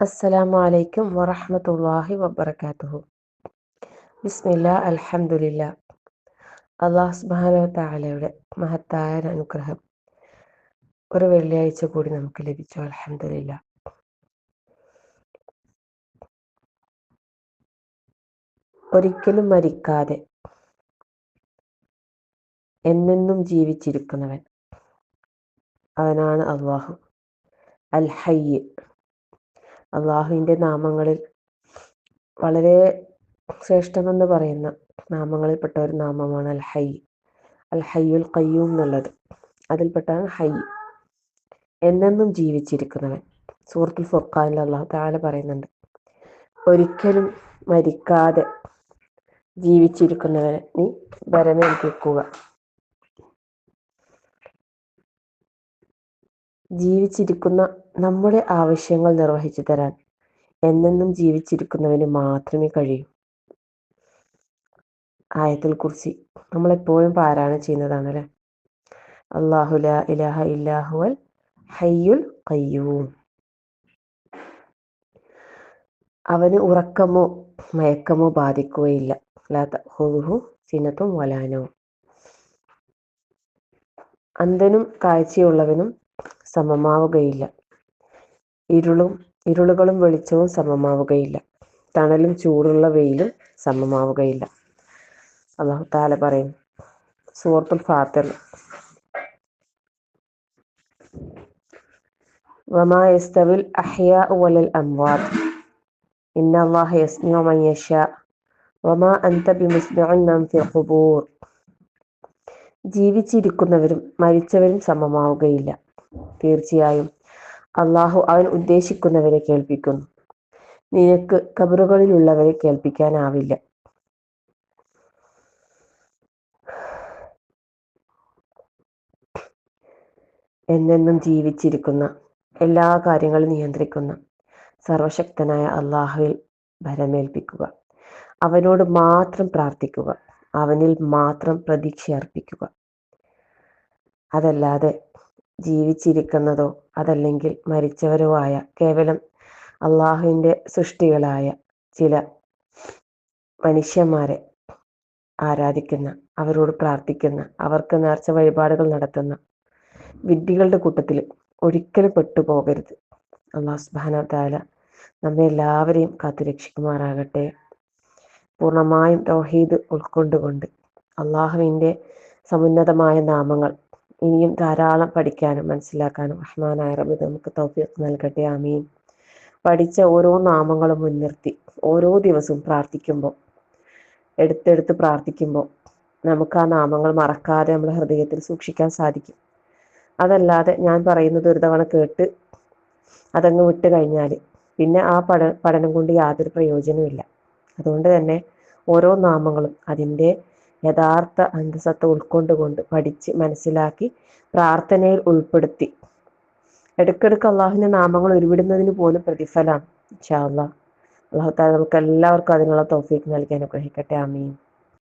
അസ്സലാമു അലൈക്കും വറഹ്മത്തുള്ളാഹി വബറകാതുഹു. ബിസ്മില്ലാ അൽഹംദുലില്ലാ. അല്ലാഹു സുബ്ഹാനഹു വ തആലയുടെ മഹത്തായ അനുഗ്രഹം ഒരു വെള്ളിയാഴ്ച കൂടി നമുക്ക് ലഭിച്ചു. അൽഹംദുലില്ലാ. ഒരിക്കലും മരിക്കാതെ എന്നെന്നും ജീവിച്ചിരിക്കുന്നവൻ അവനാണ് അല്ലാഹു. അൽ ഹയ്യ്. അല്ലാഹുവിൻ്റെ നാമങ്ങളിൽ വളരെ ശ്രേഷ്ഠമെന്ന് പറയുന്ന നാമങ്ങളിൽപ്പെട്ട ഒരു നാമമാണ് അൽ ഹയ്യ്. അൽ ഹയ്യുൽ ഖയ്യൂം എന്നുള്ളത് അതിൽപ്പെട്ടാണ് ഹയ്യ്, എന്നെന്നും ജീവിച്ചിരിക്കുന്നവൻ. സൂറത്തുൽ ഫുർഖാനിൽ അല്ലാഹു തആല പറയുന്നുണ്ട്, ഒരിക്കലും മരിക്കാതെ ജീവിച്ചിരിക്കുന്നവനെ നീ വരമേൽപ്പിക്കുക. ജീവിച്ചിരിക്കുന്ന നമ്മുടെ ആവശ്യങ്ങൾ നിർവഹിച്ചു തരാൻ എന്നെന്നും ജീവിച്ചിരിക്കുന്നവന് മാത്രമേ കഴിയൂ. ആയത്തുൽ കുർസി നമ്മളെപ്പോഴും പാരായണം ചെയ്യുന്നതാണ് അല്ലേ. അല്ലാഹു ലാ ഇലാഹ ഇല്ലാ ഹുവൽ ഹയ്യുൽ ഖയ്യൂം. അവന് ഉറക്കമോ മയക്കമോ ബാധിക്കുകയില്ല. ലാ തഖുദുഹു സിനത്തും വലാ നൗം. അന്ധനും കാഴ്ചയുള്ളവനും സമമാവുകയില്ല. ഇരുളുകളും വെളിച്ചവും സമമാവുകയില്ല. തണലും ചൂടുള്ള വെയിലും സമമാവുകയില്ല. അല്ലാഹു തആല പറയും സൂറത്തുൽ ഫാത്തിർ, വമാ യസ്തവിൽ അഹ്യാഉ വലൽ അംവാത് ഇന്നല്ലാഹ യസ്മിഉ മൻ യശാ വമാ അൻത ബിമുസ്മിഉൻ മൻ ഫിൽ ഖുബൂർ. ജീവിച്ചിരിക്കുന്നവരും മരിച്ചവരും സമമാവുകയില്ല. തീർച്ചയായും അല്ലാഹു അവൻ ഉദ്ദേശിക്കുന്നവരെ കേൾപ്പിക്കുന്നു. നിനക്ക് ഖബറുകളിലുള്ളവരെ കേൾപ്പിക്കാനാവില്ല. എന്നെന്നും ജീവിച്ചിരിക്കുന്ന, എല്ലാ കാര്യങ്ങളും നിയന്ത്രിക്കുന്ന സർവശക്തനായ അല്ലാഹുവിൽ ഭരമേൽപ്പിക്കുക. അവനോട് മാത്രം പ്രാർത്ഥിക്കുക. അവനിൽ മാത്രം പ്രതീക്ഷ അർപ്പിക്കുക. അതല്ലാതെ ജീവിച്ചിരിക്കുന്നതോ അതല്ലെങ്കിൽ മരിച്ചവരോ ആയ കേവലം അല്ലാഹുവിൻ്റെ സൃഷ്ടികളായ ചില മനുഷ്യന്മാരെ ആരാധിക്കുന്ന, അവരോട് പ്രാർത്ഥിക്കുന്ന, അവർക്ക് നേർച്ച വഴിപാടുകൾ നടത്തുന്ന വിഡ്ഢികളുടെ കൂട്ടത്തിൽ ഒരിക്കലും പെട്ടുപോകരുത്. അല്ലാഹു സുബ്ഹാനഹു വ തആല നമ്മെ എല്ലാവരെയും കാത്തുരക്ഷിക്കുമാറാകട്ടെ. പൂർണ്ണമായും തൗഹീദ് ഉൾക്കൊണ്ടുകൊണ്ട് അല്ലാഹുവിൻ്റെ സമുന്നതമായ നാമങ്ങൾ ഇനിയും ധാരാളം പഠിക്കാനും മനസ്സിലാക്കാനും റഹ്മാനായ റബ്ബ് നമുക്ക് തൗഫീഖ് നൽകട്ടെ. ആമീൻ. പഠിച്ച ഓരോ നാമങ്ങളും മുൻനിർത്തി ഓരോ ദിവസവും പ്രാർത്ഥിക്കുമ്പോൾ, എടുത്തെടുത്ത് പ്രാർത്ഥിക്കുമ്പോൾ നമുക്ക് ആ നാമങ്ങൾ മറക്കാതെ നമ്മുടെ ഹൃദയത്തിൽ സൂക്ഷിക്കാൻ സാധിക്കും. അതല്ലാതെ ഞാൻ പറയുന്നത് ഒരു തവണ കേട്ട് അതങ്ങ് വിട്ട് കഴിഞ്ഞാൽ പിന്നെ ആ പഠനം കൊണ്ട് യാതൊരു പ്രയോജനമില്ല. അതുകൊണ്ട് തന്നെ ഓരോ നാമങ്ങളും അതിൻ്റെ യഥാർത്ഥ അന്തസത്ത ഉൾക്കൊണ്ടുകൊണ്ട് പഠിച്ച് മനസ്സിലാക്കി പ്രാർത്ഥനയിൽ ഉൾപ്പെടുത്തി ഇടയ്ക്കിടയ്ക്ക് അള്ളാഹുവിൻ്റെ നാമങ്ങൾ ഉരുവിടുന്നതിന് പോലും പ്രതിഫലമാണ്. ഇൻഷാ അല്ലാഹ്. അല്ലാഹു തആല നമുക്ക് എല്ലാവർക്കും അതിനുള്ള തൗഫീഖ് നൽകി അനുഗ്രഹിക്കട്ടെ. ആമീൻ.